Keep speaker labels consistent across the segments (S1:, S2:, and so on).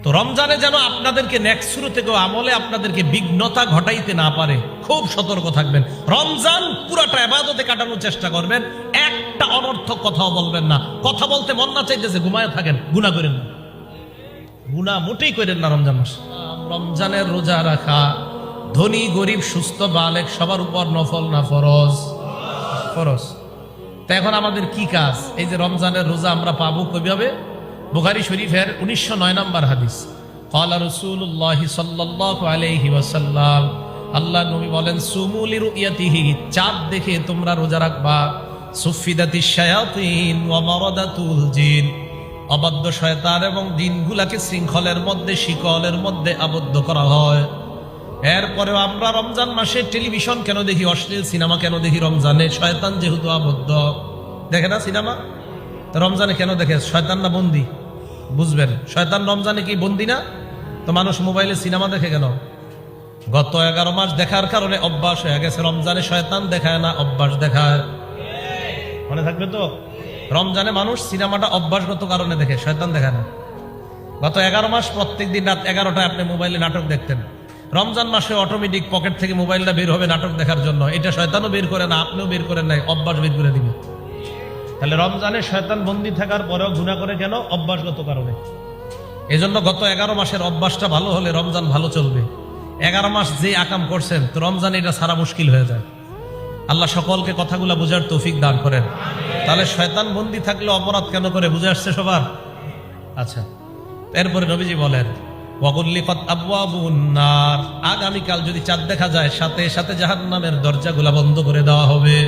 S1: তো রমজানে যেন আপনাদেরকে নেক্সট শুরু থেকেও আমলে আপনাদেরকে বিঘ্নতা ঘটাইতে না পারে, খুব সতর্ক থাকবেন। রমজান পুরাটা ইবাদতে কাটানোর চেষ্টা করবেন, একটা অনর্থক কথাও বলবেন না। কথা বলতে মন না চাইতেছে ঘুমায় থাকেন, গুনাহ করেন না, গুনাহ মোটেই করেন না। রমজান মাস, রমজানের রোজা রাখা ধনী গরিব সুস্থ বালেক সবার উপর নফল না ফরজ? ফরজ। তা এখন আমাদের কি কাজ? এই যে রমজানের রোজা আমরা পাবো কিভাবে? বুখারী শরীফের 1909 নম্বর হাদিস, ক্বালা রাসূলুল্লাহ সাল্লাল্লাহু আলাইহি ওয়াসাল্লাম, আল্লাহ নবী বলেন, সুমু লিরুয়াতিহি, চাঁদ দেখে তোমরা রোজা রাখবা। সুফিদাতিশ শায়াতিন ওয়া মারাদাতুল জিন, অবাধ্য শয়তান এবং জিনগুলাকে শৃঙ্খলের মধ্যে, শিকলের মধ্যে আবদ্ধ করা হয়। এরপরেও আমরা রমজান মাসে টেলিভিশন কেন দেখি, অশ্লীল সিনেমা কেন দেখি? রমজানে শয়তান যেহেতু আবদ্ধ, দেখে না সিনেমা? তো রমজানে কেন দেখে? শয়তান না বন্দী? বুঝবেন, শয়তান রমজানে কি বন্দী না? তো মানুষ মোবাইলে সিনেমা দেখে কেন? গত 11 মাস দেখার কারণে অভ্যাস হয়ে গেছে। রমজানে শয়তান দেখায় না, অভ্যাস দেখায়। মনে থাকবে তো, রমজানে মানুষ সিনেমাটা অভ্যাসগত কারণে দেখে, শয়তান দেখায় না। গত 11 মাস প্রত্যেক দিন রাত 11টায় আপনি মোবাইলে নাটক দেখতেন। রমজান মাসে অটোমেটিক পকেট থেকে মোবাইলটা বের হবে নাটক দেখার জন্য। এটা শয়তানও বের করে না, আপনিও বের করেন নাই, অভ্যাস বের করে দিবে। তাহলে রমজানে শয়তান বন্দী থাকার পরেও গুনাহ করে কেন? অভ্যাসগত কারণে। এজন্য গত 11 মাসের অভ্যাসটা ভালো হলে রমজান ভালো চলবে। 11 মাস যে আকাম করছেন, তো রমজানে এটা সারা মুশকিল হয়ে যায়। আল্লাহ সকলকে কথাগুলো বোঝার তৌফিক দান করেন। তাহলে শয়তান বন্দী থাকলে অপরাধ কেন করে, বুঝে আসছে সবার? আচ্ছা, এরপরে নবীজি বলেন, ওয়াগুল্লিকাত আবওয়াবুন নার, আগামীকাল যদি চাঁদ দেখা যায়, সাথে সাথে জাহান্নামের দরজাগুলো বন্ধ করে দেওয়া হবে।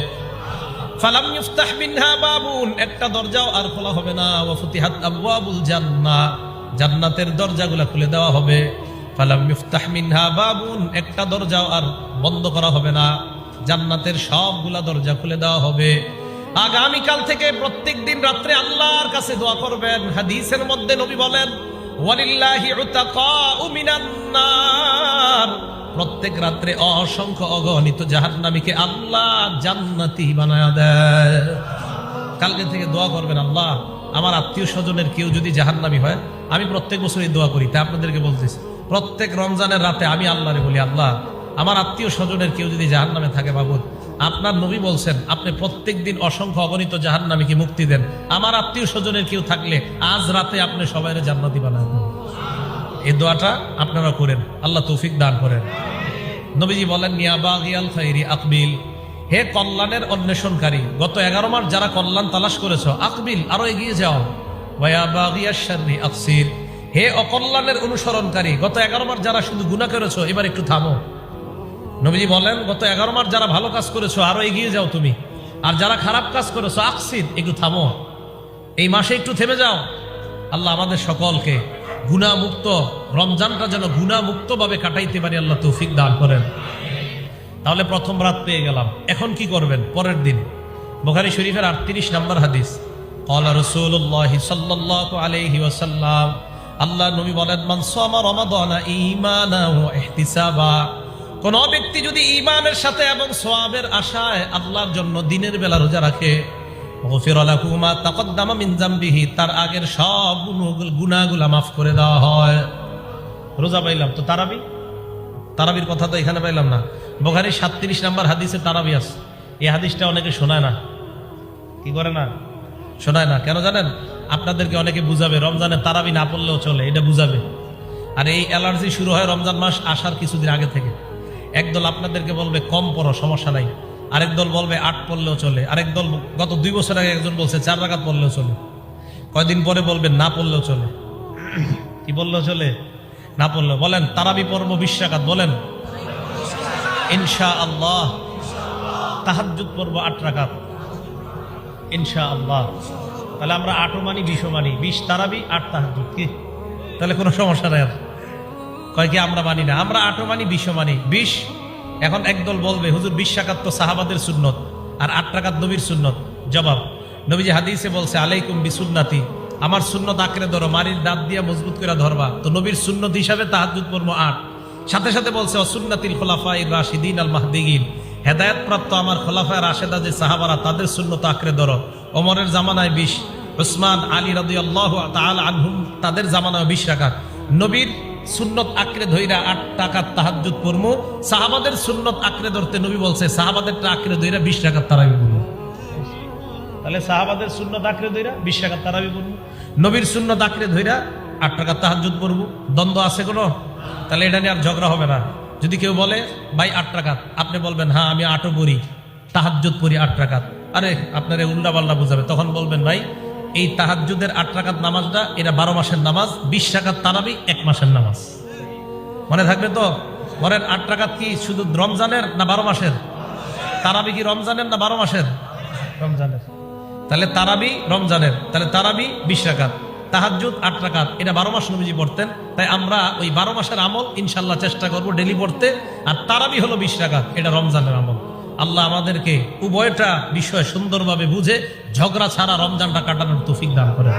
S1: ফালাম ইফতাহ মিনহা বাবুন, একটা দরজাও আর খোলা হবে না। ওয়া ফুতিহাত আবওয়াবুল জান্নাহ, জান্নাতের দরজাগুলো খুলে দেওয়া হবে। ফালাম ইফতাহ মিনহা বাবুন, একটা দরজাও আর বন্ধ করা হবে না, জান্নাতের সবগুলা দরজা খুলে দেওয়া হবে। আগামীকাল থেকে প্রত্যেক দিন রাত্রে আল্লাহর কাছে দোয়া করবেন। হাদিসের মধ্যে নবী বলেন, ওয়ালিল্লাহি উতাকাউ মিনান নার, প্রত্যেক রাত্রে অসংখ্য অগণিত জাহান্নামীকে আল্লাহ জান্নাতি বানায়া দেয়। কালকে থেকে দোয়া করবেন, আল্লাহ আমার আত্মীয় স্বজনের কেউ যদি জাহান্নামী হয়, আমি প্রত্যেক বছর এই দোয়া করি, তাই আপনাদেরকে বলতেছি, প্রত্যেক রমজানের রাতে আমি আল্লাহরে বলি, আল্লাহ আমার আত্মীয় স্বজনের কেউ যদি জাহান্নামে থাকে, বাবুদ আপনার নবী বলছেন আপনি প্রত্যেক দিন অসংখ্য অগণিত জাহান্নামীকে মুক্তি দেন। আমার আত্মীয় স্বজনের কেউ থাকলে আজ রাতে আপনি সবাইরে জান্নাতি বানায় দেন। এই দোয়াটা আপনারা করেন, আল্লাহ তৌফিক দান করেন। নবীজি বলেন, ইয়া বাগিয়াল খাইরি আকবিল, হে কল্যাণের অন্বেষণকারী, গত 11 মাস যারা কল্যাণ তালাশ করেছো, আকবিল আরো এগিয়ে যাও। ওয়া ইয়া বাগিয়াশ শাররি আকসির, হে অকল্যাণের অনুসরণকারী, গত 11 মাস যারা শুধু গুনাহ করেছো, এবার একটু থামো। নবীজি বলেন, গত 11 মাস যারা ভালো কাজ করেছো, আরো এগিয়ে যাও তুমি। আর যারা খারাপ কাজ করেছো, আকসির, একটু থামো, এই মাসে একটু থেমে যাও। আল্লাহ আমাদের সকলকে গুনাহ মুক্ত, রমজানটা যেন গুনাহ মুক্ত ভাবে কাটাইতে পারি, আল্লাহ তৌফিক দান করেন। তাহলে প্রথম রাত পেয়ে গেলাম, এখন কি করবেন? পরের দিন বুখারী শরীফের 38 নম্বর হাদিস, ক্বালা রাসূলুল্লাহ সাল্লাল্লাহু আলাইহি ওয়াসাল্লাম, আল্লাহ নবী বলেন, মান সামা রমাদানা ঈমানান ওয়া ইহতিসাবা, কোন ব্যক্তি যদি ঈমানের সাথে এবং সওয়াবের আশায় আল্লাহর জন্য দিনের বেলা রোজা রাখে, গফিরা লাহু মা তাকদ্দামা মিন যামবিহি, তার আগের সব গুনাহগুলো মাফ করে দেওয়া হয়। রোজা পাইলাম, তো তারাবির কথা তো এখানে পাইলাম না। বুখারী 37 নম্বর হাদিসে তারাবি আছে। এই হাদিসটা অনেকে শোনায় না, কি করে না, শোনায় না কেন জানেন? আপনাদেরকে অনেকে বুঝাবে রমজানে তারাবি না পড়লেও চলে, এটা বুঝাবে। আর এই অ্যালার্জি শুরু হয় রমজান মাস আসার কিছুদিন আগে থেকে। একদল আপনাদেরকে বলবে কম পড়ো, সমস্যা নাই, আরেক দল বলবে 8 পড়লেও চলে, আরেক দল গত 2 বছর আগে একজন বলছে 4 রাকাত পড়লেও চলে, কয়দিন পরে বলবে না পড়লেও চলে। কি বললেও চলে? না পড়লেও। বলেন তারাবি পড়ব 20 রাকাত, বলেন ইনশাআল্লাহ। তাহাজ্জুদ পড়ব 8 রাকাত ইনশাআল্লাহ। তাহলে আমরা 8 মানি 20 মানি, 20 তারাবি 8 তাহাজ্জুদ, কি তাহলে কোনো সমস্যা নাই। কয় কি আমরা মানি না, আমরা 8 মানি 20 মানি, 20। এখন একদল বলবে হুজুর 20 রাকাত তো সাহাবাদের সুন্নত আর 8 রাকাত নবীর সুন্নত। জবাব, নবীজি হাদিসে বলছে, আলাইকুম বিসুন্নতি, আমার সুন্নত আঁকড়ে ধরো, মারির দাঁত দিয়ে মজবুত করে ধরবা। তো নবীর সুন্নত হিসাবে তাহাজ্জুদ পড়বো 8। সাথে সাথে বলছে, ওয়াসুন্নাতিল খুলাফায়ে রাশিদিন আল মাহদিয়িন, হেদায়েত প্রাপ্ত আমার খোলাফায়ে রাশেদা যে সাহাবারা, তাদের সুন্নত আঁকড়ে ধরো। ওমরের জামানায় 20, উসমান আলী রাদিয়াল্লাহু তাআলা আনহুম তাদের জামানায় 20 রাকাত, নবীর সুন্নত আঁকড়ে ধইরা 8 রাকাত তাহাজ্জুদ পড়মু, সাহাবাদের সুন্নত আঁকড়ে ধরতে নবী বলছে সাহাবাদেরটা আঁকড়ে ধইরা 20 রাকাত তারাবি পড়মু। তাহলে সাহাবাদের সুন্নত আঁকড়ে ধইরা 20 রাকাত তারাবি পড়মু, নবীর সুন্নত আঁকড়ে ধইরা 8 রাকাত তাহাজ্জুদ পড়মু। দ্বন্দ্ব আছে কোনো? তাহলে এটা নিয়ে আর ঝগড়া হবে না। যদি কেউ বলে ভাই 8 রাকাত, আপনি বলবেন হ্যাঁ আমি 8ও পড়ি, তাহাজ্জুদ পড়ি 8 রাকাত, আরে আপনারা উল্টা পাল্টা বুঝাবে, তখন বলবেন ভাই এই তাহাজ্জুদের 8 রাকাত নামাজটা এটা 12 মাসের নামাজ, 20 রাকাত তারাবি 1 মাসের নামাজ। মনে থাকবে তো? বলেন 8 রাকাত কি শুধু রমজানের না 12 মাসের? তারাবি কি রমজানের না 12 মাসের? রমজানের। তাহলে তারাবি রমজানের, তাহলে তারাবি 20 রাকাত, তাহাজ্জুদ 8 রাকাত, এটা 12 মাস নবীজি পড়তেন। তাই আমরা ওই 12 মাসের আমল ইনশাল্লাহ চেষ্টা করব ডেলি পড়তে, আর তারাবি হলো 20 রাকাত, এটা রমজানের আমল। আল্লাহ আমাদেরকে উভয়টা বিষয় সুন্দরভাবে বুঝে ঝগড়া ছাড়া রমজানটা কাটানোর তৌফিক দান করেন।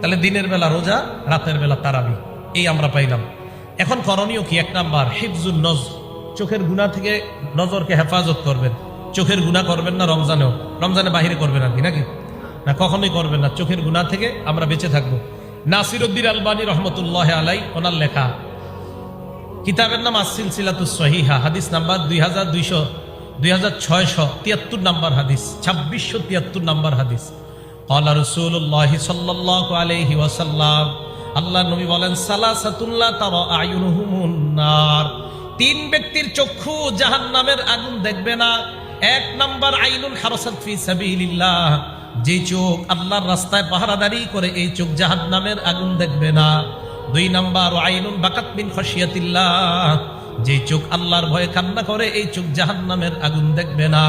S1: তাহলে দিনের বেলা রোজা, রাতের বেলা তারাবি, এই আমরা পাইলাম। এখন করণীয় কি? 1 নাম্বার হিফজুন নজর, চোখের গুনাহ থেকে নজরকে হেফাজত করবেন। চোখের গুনাহ করবেন না রমজানেও, রমজানে বাহিরে করবেন আর কি, নাকি না? কখনোই করবেন না। চোখের গুনাহ থেকে আমরা বেঁচে থাকবো। নাসিরউদ্দিন আলবানী রহমতুল্লাহ আলাই ওনার লেখা কিতাবের নাম আস-সিলসিলাতুস সহিহা, হাদিস নাম্বার 2673 নাম্বার হাদিস, 2673 নাম্বার হাদিস। ক্বালা রাসূলুল্লাহ সাল্লাল্লাহু আলাইহি ওয়াসাল্লাম, আল্লাহর নবী বলেন সালাসাতুল লা তারা আয়ুনুহুমুন নার, 3 ব্যক্তির চক্ষু জাহান্নামের আগুন দেখবে না। 1 নাম্বার আইনুন হারাসাত ফি সাবিলিল্লাহ, যে চোখ আল্লাহর রাস্তায় পাহারাদারি করে এই চোখ জাহান্নামের আগুন দেখবে না। 2 নাম্বার আইনুন বাকাত মিন খাশিয়াতিল্লাহ, যে চোখ আল্লাহর ভয়ে কান্না করে এই চোখ জাহান্নামের আগুন দেখবে না।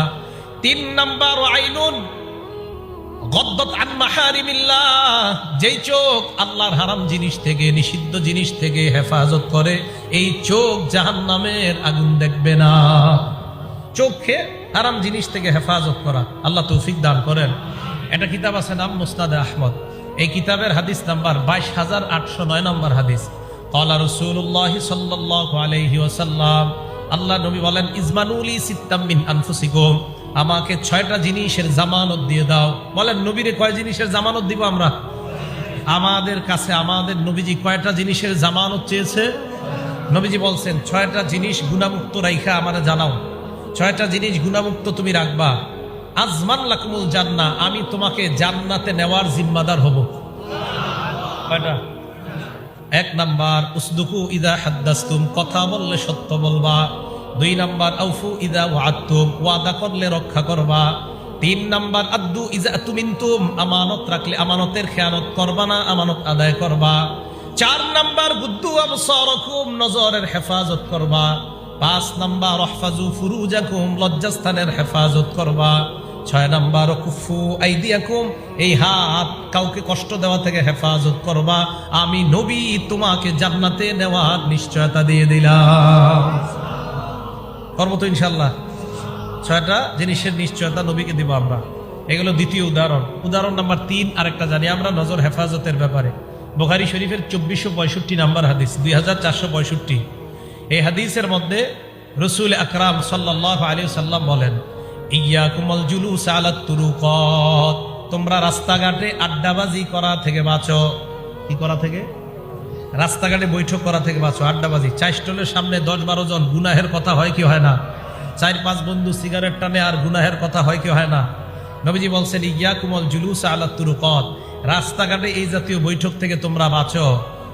S1: 3 নাম্বার আইনুন গদ্দাত আন মাহারিমিল্লাহ, যে চোখ আল্লাহর হারাম জিনিস থেকে, নিষিদ্ধ জিনিস থেকে হেফাজত করে এই চোখ জাহান্নামের আগুন দেখবে না। চোখকে হারাম জিনিস থেকে হেফাজত করা, আল্লাহ তৌফিক দান করেন। একটা কিতাব আছে নাম মুসনাদে আহমদ, এই কিতাবের হাদিস নাম্বার 22809 নম্বর হাদিস। ক্বালা রাসূলুল্লাহ সাল্লাল্লাহু আলাইহি ওয়াসাল্লাম, আল্লাহ নবী বলেন ইজমানুলি সিত্তাম মিন আনফুসিকুম, আমাকে 6টা জিনিসের জামানত দিয়ে দাও। বলেন নবীরে কয় জিনিসের জামানত দিব আমরা? আমাদের কাছে আমাদের নবীজি কয়টা জিনিসের জামানত চেয়েছে? নবীজি বলছেন 6টা জিনিস গুনাহমুক্ত রাইখা আমারে জানাও, 6টা জিনিস গুনাহমুক্ত তুমি রাখবা। আজমান লাকুমুল জান্নাহ, আমি তোমাকে জান্নাতে নেওয়ার জিম্মাদার হব। কয়টা? 1 নাম্বার উসদুকু ইদা হাদ্দাসতুম, কথা বললে সত্য বলবা। 2 নাম্বার আউফু ইদা ওয়াআদতুম, ওয়াদা করলে রক্ষা করবা। 3 নাম্বার আদ্দু ইজা তুমিনতুম, আমানত রাখলে আমানতের খেয়ানত করবা না, আমানত আদায় করবা। 4 নাম্বার গুদ্দু আবসারাকুম, নজরের হেফাজত করবা। 5 নাম্বার রহফাজু ফুরুজাকুম, লজ্জাস্থানের হেফাজত করবা। 6 নাম্বার কুফু আইদিয়াকুম, এই হাত কাউকে কষ্ট দেওয়া থেকে হেফাজত করবা। আমি নবী তোমাকে জান্নাতে নেওয়ার নিশ্চয়তা দিয়ে দিলাম। করবো তো ইনশাল্লাহ? 6টা জিনিসের নিশ্চয়তা নবীকে দিব আমরা। এগুলো দ্বিতীয় উদাহরণ। উদাহরণ নাম্বার 3 আরেকটা জানি আমরা নজর হেফাজতের ব্যাপারে। বুখারী শরীফের 2465 নাম্বার হাদিস, 2465। এই হাদিসের মধ্যে রাসূল আকরাম সাল্লাল্লাহু আলাইহি ওয়াসাল্লাম বলেন ইয়াকুমুল জুলুস আলাত তুরুকাত, তোমরা রাস্তাঘাটে আড্ডাবাজি করা থেকে বাঁচো। কি করা থেকে? রাস্তাঘাটে বৈঠক করা থেকে বাঁচো, আড্ডাবাজি। চায়ের স্টলের সামনে 10-12 জন, গুনাহের কথা হয় কি হয় না? 4-5 বন্ধু সিগারেট টানে আর গুনাহের কথা হয় কি হয় না? নবীজি বলছেন ইয়াকুমুল জুলুস আলাত তুরুকাত, রাস্তাঘাটে এই জাতীয় বৈঠক থেকে তোমরা বাঁচো।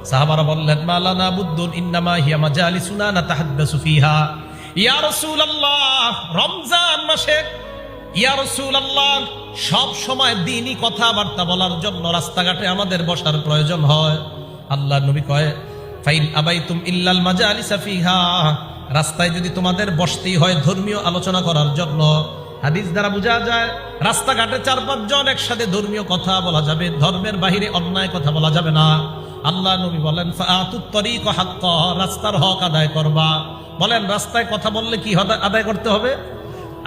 S1: সাহাবারা বললেন মালানা বুদ্দুন ইন্নামা হিয়া মাজালিসুনা নাতাহাদ্দাসু ফিহা, ইয়া রাসূলুল্লাহ রমজান মাসে, ইয়া রাসূলুল্লাহ সব সময় দ্বীনি কথাবার্তা বলার জন্য রাস্তাঘাটে আমাদের বসার প্রয়োজন হয়। আল্লাহ নবী কয় ফাইন আবাইতুম ইল্লাল মাজালিসা ফিহা, রাস্তায় যদি তোমাদের বসতেই হয় ধর্মীয় আলোচনা করার জন্য। হাদিস দ্বারা বোঝা যায় রাস্তাঘাটে 4-5 জন একসাথে ধর্মীয় কথা বলা যাবে, ধর্মের বাহিরে অন্যায় কথা বলা যাবে না। আল্লাহ নবী বলেন ফাআতুত তরিক হাক্কা, রাস্তার হক আদায় করবা। বলেন রাস্তায় কথা বললে কি আদায় করতে হবে?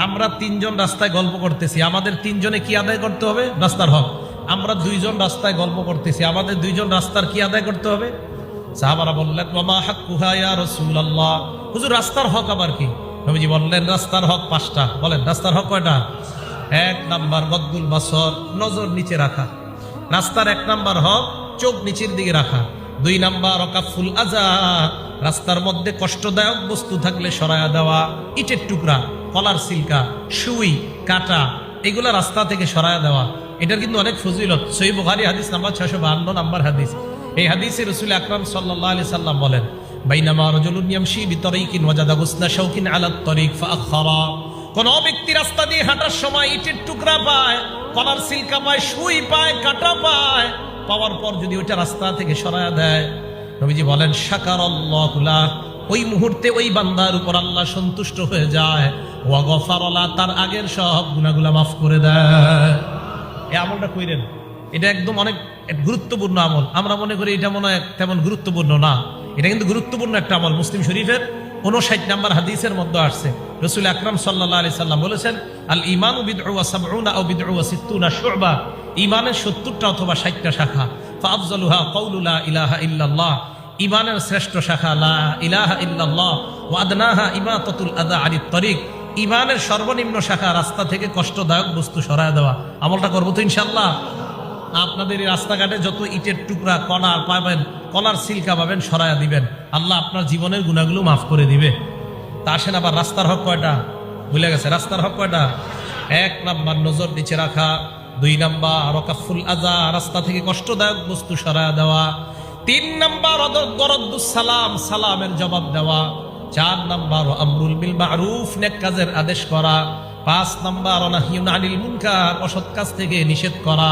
S1: আমরা 3 জন রাস্তায় গল্প করতেছি, আমাদের 3 জনে কি আদায় করতে হবে? রাস্তার হক। আমরা 2 জন রাস্তায় গল্প করতেছি, আমাদের 2 জন রাস্তার কি আদায় করতে হবে? সাহাবারা বললেন ওয়া হাক্কুহা ইয়া রাসূলুল্লাহ, হুজুর রাস্তার হক আবার কি? নবীজি বললেন রাস্তার হক 5টা। বলেন রাস্তার হক কয়টা? 1 নাম্বার গদ্দুল বাসর, নজর নিচে রাখা। রাস্তার 1 নাম্বার হক চোখ নিচের দিকে রাখা। 2 নাম্বার ওয়াকাফুল আযা, রাস্তার মধ্যে কষ্টদায়ক বস্তু থাকলে সরায়া দেওয়া। ইটের টুকরা, কলার সিলকা, সুই, কাটা, এগুলা রাস্তা থেকে সরায়া দেওয়া। এটার কিন্তু অনেক ফজিলত। সহিহ বুখারী হাদিস নাম্বার 652 নাম্বার হাদিস। এই হাদিসে রাসূল আকরাম সাল্লাল্লাহু আলাইহি সাল্লাম বলেন, বাইনামা রাজুলুন ইয়ামশি বিতরিকিন ওয়াজাদা গুসলা শাওকিন আলা আত-তরিক ফাআখারা। কোন ব্যক্তি রাস্তা দিয়ে হাঁটার সময় ইটের টুকরা পায়, কলার সিলকা পায়, সুই পায়, কাটা পায়, পাওয়ার পর যদি ওইটা রাস্তা থেকে সরায়া দেয়, নবীজি বলেন শাকারাল্লাহু লাহ, ওই মুহূর্তে ওই বান্দার উপর আল্লাহ সন্তুষ্ট হয়ে যায়, ওয়া গফারা লা, তার আগের সব গুনাহগুলো মাফ করে দেয়। এই আমলটা কইরেন, এটা একদম অনেক গুরুত্বপূর্ণ আমল। আমরা মনে করি এটা মনে হয় তেমন গুরুত্বপূর্ণ না, এটা কিন্তু গুরুত্বপূর্ণ একটা আমল। মুসলিম শরীফের 59 নম্বর হাদিসের মধ্যে আসছে, রাসূল আকরাম সাল্লাল্লাহু আলাইহি সাল্লাম বলেছেন, আল ঈমানু বিদউ ওয়া সাবউনা আও বিদউ ওয়া সিত্তুনা শুবা, ঈমানের 70টা অথবা 60টা শাখা। ফাআফযালুহা কাউলু লা ইলাহা ইল্লাল্লাহ, ঈমানের শ্রেষ্ঠ শাখা লা ইলাহা ইল্লাল্লাহ। ওয়া আদনাহা ইমাতাতুল আযা আনিত তরিক, ঈমানের সর্বনিম্ন শাখা রাস্তা থেকে কষ্টদায়ক বস্তু সরায় দেওয়া। আমলটা করবো তো ইনশাআল্লাহ। আপনাদের এই রাস্তাঘাটে যত ইটের টুকরা, কণা পাবেন, কলার সিলকা পাবেন, সরায়া দিবেন, আল্লাহ আপনার জীবনের গুনাহগুলো মাফ করে দিবে। তা আসেন আবার রাস্তার হক কয়টা ভুলে গেছে? রাস্তার হক কয়টা? 1 নাম্বার নজর নিচে রাখা, 2 নাম্বার ওয়াকাফুল আযা, রাস্তা থেকে কষ্টদায়ক বস্তু সরায়া দেওয়া, 3 নাম্বার দরদুস সালাম, সালামের জবাব দেওয়া, 4 নাম্বার আমরুল বিল মারুফ, নেক কাজের আদেশ করা, 5 নাম্বার নাহিয়ুন আনিল মুনকার, অসৎ কাজ থেকে নিষেধ করা।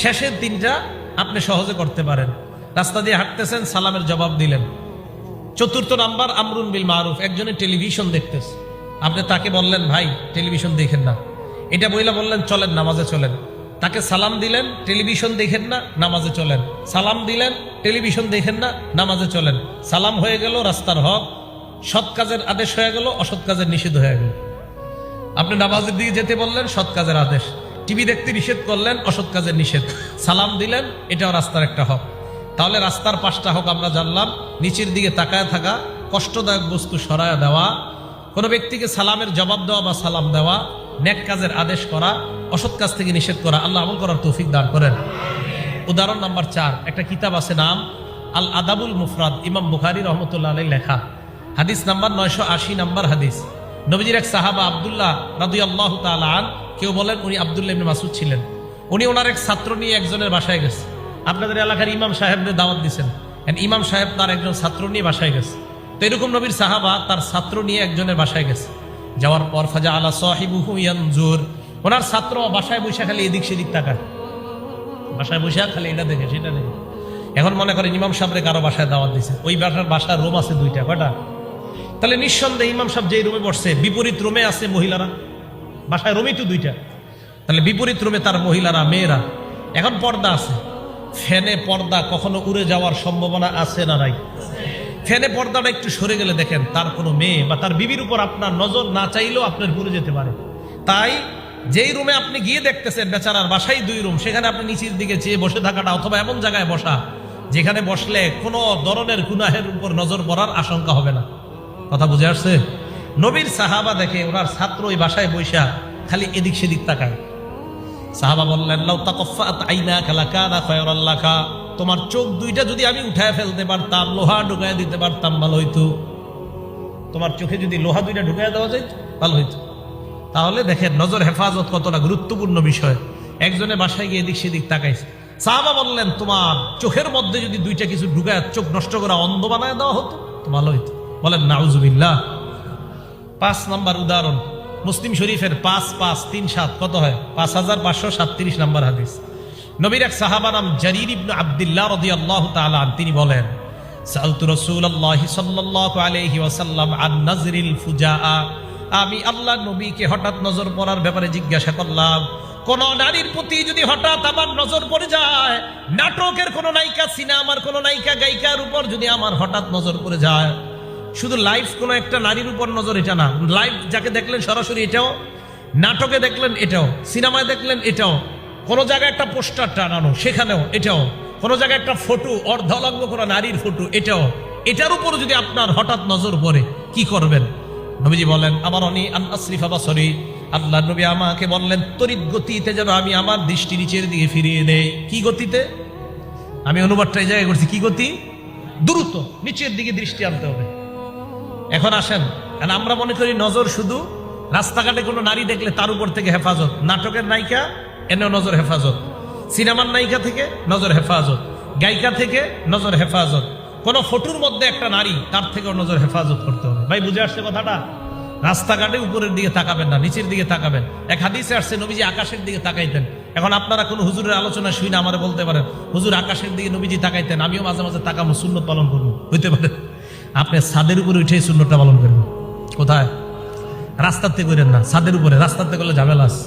S1: শেষের 3টা আপনি সহজে করতে পারেন। রাস্তা দিয়ে হাঁটতেছেন, সালামের জবাব দিলেন। 4র্থ নাম্বার আমরুন বিল মারুফ, একজনে টেলিভিশন দেখতেছে, আপনি তাকে বললেন ভাই টেলিভিশন দেখেন না, এটা বললেন চলেন নামাজে চলেন। তাকে সালাম দিলেন, টেলিভিশন দেখেন না, নামাজে চলেন। সালাম দিলেন, টেলিভিশন দেখেন না, নামাজে চলেন। সালাম হয়ে গেল রাস্তার হক, সৎ কাজের আদেশ হয়ে গেল, অসৎ কাজের নিষেধ হয়ে গেল। আপনি নামাজের দিকে যেতে বললেন, সৎ কাজের আদেশ। টিভি দেখতে নিষেধ করলেন, অসৎ কাজের নিষেধ। সালাম দিলেন, এটাও রাস্তার একটা হক। তাহলে রাস্তার 5টা হক আমরা জানলাম। নিচের দিকে তাকায় থাকা, কষ্টদায়ক বস্তু সরায়া দেওয়া, কোনো ব্যক্তিকে সালামের জবাব দেওয়া বা সালাম দেওয়া, নেক কাজের আদেশ করা, অসৎ কাজ থেকে নিষেধ করা। আল্লাহ আমল করার তৌফিক দান করেন। উদাহরণ নাম্বার 4, একটা কিতাব আছে, নাম আল আদাবুল মুফরাদ, ইমাম বুখারী রাহমাতুল্লাহ আলাইহি লেখা। হাদিস নাম্বার 980 নাম্বার হাদিস। নবীজির এক সাহাবা আব্দুল্লাহ রাদিয়াল্লাহু তাআলা আন, কেউ বলেন উনি আব্দুল্লাহ ইবনে মাসউদ ছিলেন। উনি ওনার এক ছাত্র নিয়ে একজনের বাসায় গেছে। আপনাদের এলাকার ইমাম সাহেবদের দাওয়াত দিয়েছেন, ইমাম সাহেব তার একজন ছাত্র নিয়ে বাসায় গেছে। তো এরকম নবীর সাহাবা তার ছাত্র নিয়ে একজনের বাসায় গেছে। যাওয়ার পর ফাজা আলা সাহিবুহু ইয়ানজুর, ওনার ছাত্র বাসায় বসে খালি এদিক সেদিক তাকায়, বাসায় বসে খালি এটা দেখে সেটা দেখে। এখন মনে করেন ইমাম সাহেবরে কারো বাসায় দাওয়াত দিয়েছে, ওই বাসার রুম আছে 2টা, কয়টা? তাহলে নিঃসন্দেহে ইমাম সাহেব যেই রুমে বসছে, বিপরীত রুমে আছে মহিলারা, বাসায় রুমই তো 2টা, তাহলে বিপরীত রুমে তার মহিলারা, মেয়েরা। এখন পর্দা আছে, ফ্যানে পর্দা কখনো উড়ে যাওয়ার সম্ভাবনা আছে না নাই? ফ্যানে পর্দাটা একটু সরে গেলে দেখেন তার কোনো মেয়ে বা তার বিবির উপর আপনার নজর না চাইলেও আপনার পুড়ে যেতে পারে। তাই যেই রুমে আপনি গিয়ে দেখতেছেন বেচারার বাসায় 2 রুম, সেখানে আপনি নিচের দিকে চেয়ে বসে থাকাটা, অথবা এমন জায়গায় বসা যেখানে বসলে কোনো ধরনের গুনাহের উপর নজর পড়ার আশঙ্কা হবে না। কথা বুঝে আসছে? নবীর সাহাবা দেখে ওনার ছাত্র ওই বাসায় বৈশা খালি এদিক সেদিক তাকায়। সাহাবা বললেন, লাউ তাকাফফাত আইনাকা লাকানা খায়রাল লাকা, তোমার চোখ 2টা যদি আমি উঠায় ফেলতে পারতাম, লোহা ঢুকায় দিতে পারতাম, ভালো হইতো। তোমার চোখে যদি লোহা 2টা ঢুকায় দেওয়া যায় ভালো হইতো। তাহলে দেখেন নজর হেফাজত কতটা গুরুত্বপূর্ণ বিষয়। একজনের বাসায় গিয়ে এদিক সেদিক তাকাইছে। সাহাবা বললেন, তোমার চোখের মধ্যে যদি 2টা কিছু ঢুকায় চোখ নষ্ট করা, অন্ধ বানায় দেওয়া হতো তো ভালো হইতো। বলেন নাউজুবিল্লাহ। 5 নাম্বার উদাহরণ, মুসলিম শরীফের 5537 কত হয়? 5537 নাম্বার হাদিস। নবীর এক সাহাবা নাম জারির ইবনে আব্দুল্লাহ রাদিয়াল্লাহু তাআলা আন, তিনি বলেন, সাআলতু রাসূলুল্লাহি সাল্লাল্লাহু আলাইহি ওয়াসাল্লাম আন নাজরিল ফুজাআ, আমি আল্লাহ নবীকে হঠাৎ নজর পড়ার ব্যাপারে জিজ্ঞাসা করলাম। কোন নারীর প্রতি যদি হঠাৎ আমার নজর পড়ে যায়, নাটকের কোন নায়িকা, সিনেমার কোন নায়িকা গায়িকার উপর যদি আমার হঠাৎ নজর পড়ে যায়, শুধু লাইভ কোন একটা নারীর উপর নজর এটা না, লাইভ যাকে দেখলেন সরাসরি এটাও, নাটকে দেখলেন এটাও, সিনেমায় দেখলেন এটাও, কোন জায়গায় একটা পোস্টার টানানো সেখানেও এটাও, কোন জায়গায় একটা ফটো অর্ধলগ্ন করা নারীর ফটো এটাও, এটার উপর যদি আপনার হঠাৎ নজর পড়ে কি করবেন? নবীজি বলেন, আমার অনি আন আসরিফা বাসরি, আল্লাহ নবী আমাকে বললেন তড়িৎ গতিতে যেন আমি আমার দৃষ্টি নিচের দিকে ফিরিয়ে দেই। কি গতিতে? আমি অনুবাদটা এই জায়গায় করছি, কি গতি? দ্রুত নিচের দিকে দৃষ্টি আনতে হবে। এখন আসেন, আমরা মনে করি নজর শুধু রাস্তাঘাটে কোনো নারী দেখলে তার উপর থেকে হেফাজত, নাটকের নায়িকা এনেও নজর হেফাজত, সিনেমার নায়িকা থেকে নজর হেফাজত, গায়িকা থেকে নজর হেফাজত, কোন ফটোর মধ্যে একটা নারী তার থেকেও নজর হেফাজত করতে হবে। ভাই বুঝে আসছে কথাটা? রাস্তাঘাটে উপরের দিকে তাকাবেন না, নিচের দিকে তাকাবেন। এক হাদিসে আসছে নবীজি আকাশের দিকে তাকাইতেন। এখন আপনারা কোন হুজুরের আলোচনা শুই না আমারে বলতে পারেন হুজুর আকাশের দিকে নবীজি তাকাইতেন, আমিও মাঝে মাঝে তাকাবো, সুন্নত পালন করবো, হইতে পারে। আপনি ছাদের উপরে উঠে সুন্নতটা পালন করবেন। কোথায়? রাস্তাতে করেন না, ছাদের উপরে। রাস্তাতে করলে ঝামেলা আছে।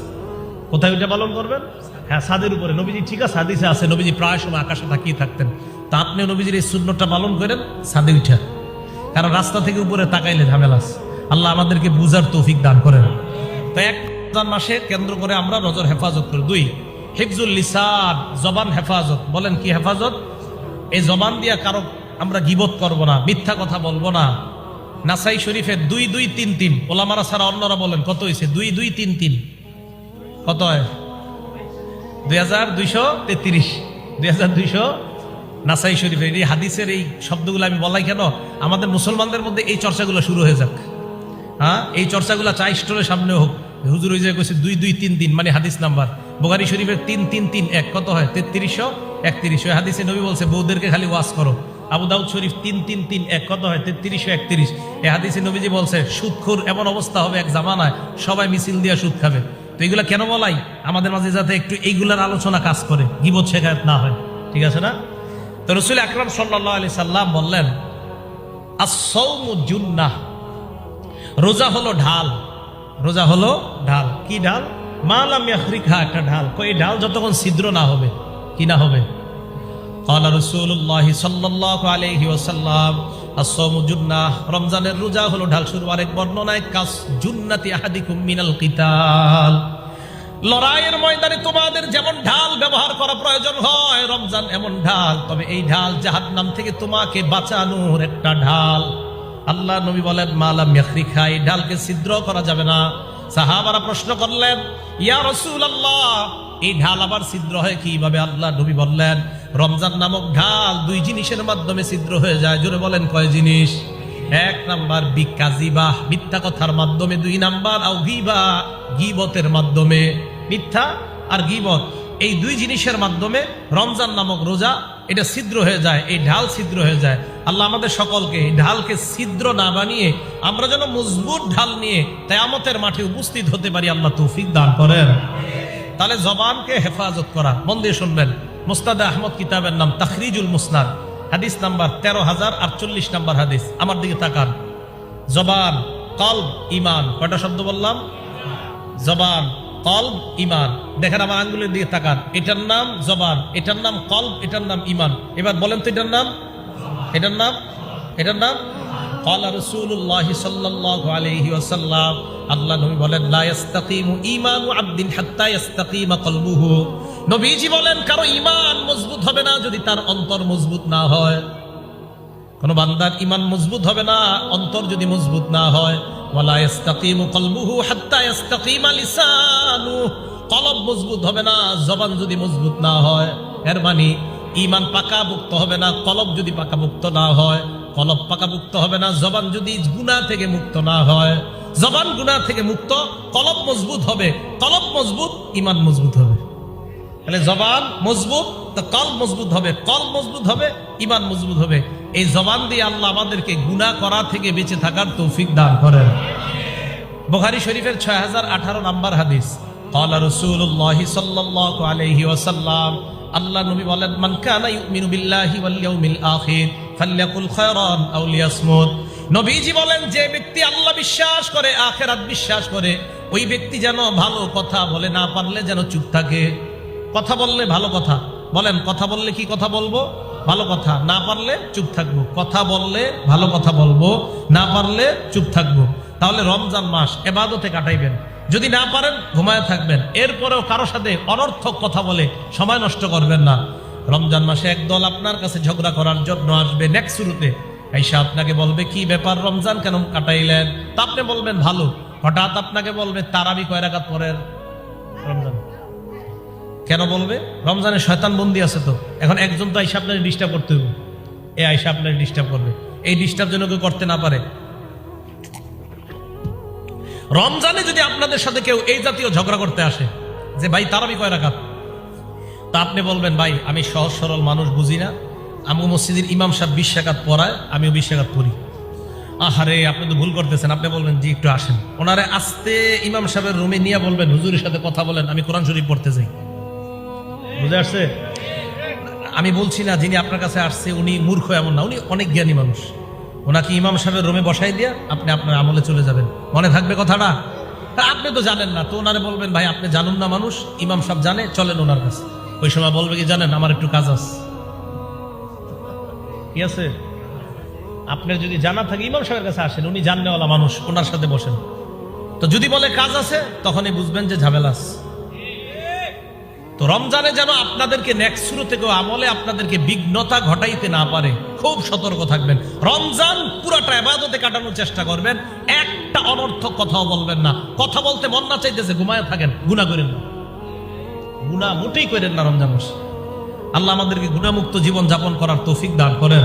S1: কোথায় ওইটা পালন করবেন? হ্যাঁ, ছাদের উপরে। নবীজি ঠিক আছে, হাদিসে আছে নবীজি প্রায় সময় আকাশে তাকিয়ে থাকতেন। তা আপনি নবীজির এই সুন্নতটা পালন করেন ছাদে উঠা, কারণ রাস্তা থেকে উপরে তাকাইলে ঝামেলা আছে। আল্লাহ আমাদেরকে বুঝার তৌফিক দান করেন। তো এক রমজান মাসে কেন্দ্র করে আমরা নজর হেফাজত করি। 2, হিফজুল লিসান, জবান হেফাজত। বলেন কি হেফাজত? এই জবান দিয়া কারো আমরা গীবত করব না, মিথ্যা কথা বলবো না। নাসাই শরীফের 2233, ওলামারা ছাড়া অন্যরা বলেন কত হয়েছে? 2233 কত হয়? 2233, 2200। নাসাই শরীফের এই হাদিসের এই শব্দগুলো আমি বলাই কেন? আমাদের মুসলমানদের মধ্যে এই চর্চাগুলো শুরু হয়ে যাক। হ্যাঁ, এই চর্চাগুলো চাই স্টোরের সামনে হোক। হুজুর ওই যে কইছে 2233 মানে হাদিস নাম্বার। বুখারী শরীফের 3331 কত হয়? 3331। ওই হাদিসে নবী বলছে বউদেরকে খালি ওয়াজ করো। আবু দাউদ শরীফ 3331 কত হয়? 3331। এই হাদিসে নবীজি বলছে সুদখোর এমন অবস্থা হবে এক জামানায় সবাই মিছিল দিয়া সুদ খাবে। তো এগুলা কেন বলাই? আমাদের মাঝে যাতে একটু এইগুলার আলোচনা কাজ করে, গীবত শেখায়ত না হয়। ঠিক আছে না? তো রাসূল আকরাম সাল্লাল্লাহু আলাইহি সাল্লাম বললেন আস-সাওমু জুন্নাহ, রোজা হলো ঢাল। রোজা হলো ঢাল। কি ঢাল? মা লাম ইয়াখরিকহা, একটা ঢাল। কই ঢাল যতক্ষণ ছিদ্র না হবে। কি না হবে? ক্বালা রাসূলুল্লাহ সাল্লাল্লাহু আলাইহি ওয়াসাল্লাম আস-সাওমু জুন্নাহ, রমজানের রোজা হলো ঢাল। শুরু আরেক বর্ণনায় কাস জুন্নাতি আহাদিকুম মিনাল কিতাল, লড়াইয়ের ময়দানে তোমাদের যেমন ঢাল ব্যবহার করা প্রয়োজন হয়, রমজান এমন ঢাল। তবে এই ঢাল জাহান্নাম থেকে তোমাকে বাঁচানোর একটা ঢাল। আল্লাহ নবী বলেন মালাম ইয়াখরিখা, এই ঢালকে ছিদ্র করা যাবে না। সাহাবারা প্রশ্ন করলেন ইয়া রাসূলুল্লাহ, এই ঢাল আবার ছিদ্র হয় কিভাবে? আল্লাহ নবী বললেন রমজান নামক ঢাল 2 জিনিসের মাধ্যমে ছিদ্র হয়ে যায়। জোরে বলেন কয় জিনিস? 1 নাম্বার বিকাজিবাহ, মিথ্যা কথার মাধ্যমে। 2 নাম্বার আও গীবা, গীবতের মাধ্যমে। মিথ্যা আর গীবত, এই 2 জিনিসের মাধ্যমে রমজান নামক রোজা এটা ছিদ্র হয়ে যায়, এই ঢাল ছিদ্র হয়ে যায়। আল্লাহ আমাদের সকলকে এই ঢালকে ছিদ্র না বানিয়ে আমরা যেন মজবুত ঢাল নিয়ে কিয়ামতের মাঠে উপস্থিত হতে পারি, আল্লাহ তৌফিক দান করেন। তাহলে জবানকে হেফাজত করা। মন দিয়ে শুনবেন, মুসনাদে আহমদ কিতাবের নাম তাখরিজুল মুসনাদ, হাদিস নাম্বার 13048 নাম্বার হাদিস। আমার দিকে তাকান। জবান, কলব, ঈমান। কয়টা শব্দ বললাম? জবান, কলব, ঈমান। দেখেন আমার আঙ্গুলের দিকে তাকান। এটার নাম জবান, এটার নাম কলব, এটার নাম ঈমান। এবার বলেন তো এটার নাম, এটার নাম, এটার নাম। ক্বালা রাসূলুল্লাহ সাল্লাল্লাহু আলাইহি ওয়াসাল্লাম, আল্লাহ নবী বলেন লা ইস্তাকিমু ঈমানু আবদিন হাত্তা ইস্তাকিমা কলবুহু। নবীজি বলেন কারো ঈমান মজবুত হবে না যদি তার অন্তর মজবুত না হয়। কোন বান্দার ঈমান মজবুত হবে না অন্তর যদি মজবুত না হয়। ওয়ালা ইস্তাকিমু কলবুহু হাত্তা ইস্তাকিমা লিসানু, কলব মজবুত হবে না জবান যদি মজবুত না হয়। এর মানে ঈমান পাকাপোক্ত হবে না কলব যদি পাকাপোক্ত না হয়। কলব পাকাপোক্ত হবে না জবান যদি গুনাহ থেকে মুক্ত না হয়। জবান গুনাহ থেকে মুক্ত, কলব মজবুত হবে। কলব মজবুত, ঈমান মজবুত হবে। তাহলে জবান মজবুত তো কলব মজবুত হবে, কলব মজবুত হবে, ঈমান মজবুত হবে। এই জবান দিয়ে আল্লাহ আমাদেরকে গুনাহ করা থেকে বেঁচে থাকার তৌফিক দান করেন। বুখারী শরীফের 6018 নাম্বার হাদিস। ক্বালা রাসূলুল্লাহ সাল্লাল্লাহু আলাইহি ওয়াসাল্লাম, আল্লাহ নবী বলেন মান কানা ইউমিনু বিল্লাহি ওয়াল ইয়াউমিল আখির ফালইয়াকুল খায়রান আও লিয়াসমুত। নবীজি বলেন যে ব্যক্তি আল্লাহ বিশ্বাস করে, আখিরাত বিশ্বাস করে, ওই ব্যক্তি যেন ভালো কথা বলে, না পারলে যেন চুপ থাকে। কথা বললে ভালো কথা বলেন, কথা বললে কি কথা বলবো? ভালো কথা। না পারলে চুপ থাকবো। কথা বললে ভালো কথা বলবো, না পারলে চুপ থাকবো। তাহলে রমজান মাস ইবাদতে কাটাইবেন। যদি না পারেন ঘুমায় থাকবেন। এরপরেও কারো সাথে অনর্থক কথা বলে সময় নষ্ট করবেন না। রমজান মাসে একদল আপনার কাছে ঝগড়া করার জন্য আসবে নেক্সট শুরুতে, আইসা আপনাকে বলবে কি ব্যাপার রমজান কেন কাটাইলেন? তা আপনি বলবেন ভালো। হঠাৎ আপনাকে বলবে তারাবি কয় রাকাত পড়েন রমজান? কেন বলবে? রমজানে শয়তান বন্দি আছে তো। এখন একজন তো আইসা আপনার ডিস্টার্ব করতে হবে, এ আইসা আপনার ডিস্টার্ব করবে। এই ডিস্টার্ব যেন কেউ করতে না পারে। রমজানে যদি আপনাদের সাথে কেউ এই জাতীয় ঝগড়া করতে আসে যে ভাই তারাবি কয় রাকাত, তা আপনি বলবেন ভাই আমি সহজ সরল মানুষ, বুঝি না, আমি মসজিদের ইমাম সাহেব 20 রাকাত পড়ায়, আমিও 20 রাকাত পড়ি। আহারে আপনি তো ভুল করতেছেন। আপনি বলবেন জি একটু আসেন, ওনারে আস্তে ইমাম সাহেবের রুমে নিয়ে বলবেন হুজুরের সাথে কথা বলেন, আমি কোরআন শরীফ পড়তে যাই। বুঝে আসছে? আমি বলছি না যিনি আপনার কাছে আসছে উনি মূর্খ, এমন না, উনি অনেক জ্ঞানী মানুষ। ওনাকে ইমাম সাহেবের রুমে বসাই দিয়া আপনি আপনার আমলে চলে যাবেন। মনে থাকবে কথাটা? আপনি তো জানেন না তো, ওনারে বলবেন ভাই আপনি জানুন না মানুষ, ইমাম সাহেব জানে, চলেন ওনার কাছে। ওই সময় বলবে কি জানেন, আমার একটু কাজ আছে। ঠিক আছে? আপনার যদি জানা থাকে ইমাম সাহেবের কাছে আসেন, উনি জাননেওয়ালা মানুষ, ওনার সাথে বসেন। তো যদি বলে কাজ আছে, তখনই বুঝবেন যে ঝামেলা আছে। তো রমজানে যেন আপনাদেরকে নেক্সট শুরু থেকে আমলে আপনাদেরকে বিঘ্নতা ঘটাইতে না পারে, খুব সতর্ক থাকবেন। রমজান পুরাটা ইবাদতে কাটানোর চেষ্টা করবেন, একটা অনর্থক কথাও বলবেন না। কথা বলতে মন না চাইতেছে ঘুমায় থাকেন, গুনাহ করেন না, গুনাহ মোটেই করেন না রমজান মাসে। আল্লাহ আমাদেরকে গুনাহমুক্ত জীবন যাপন করার তৌফিক দান করেন।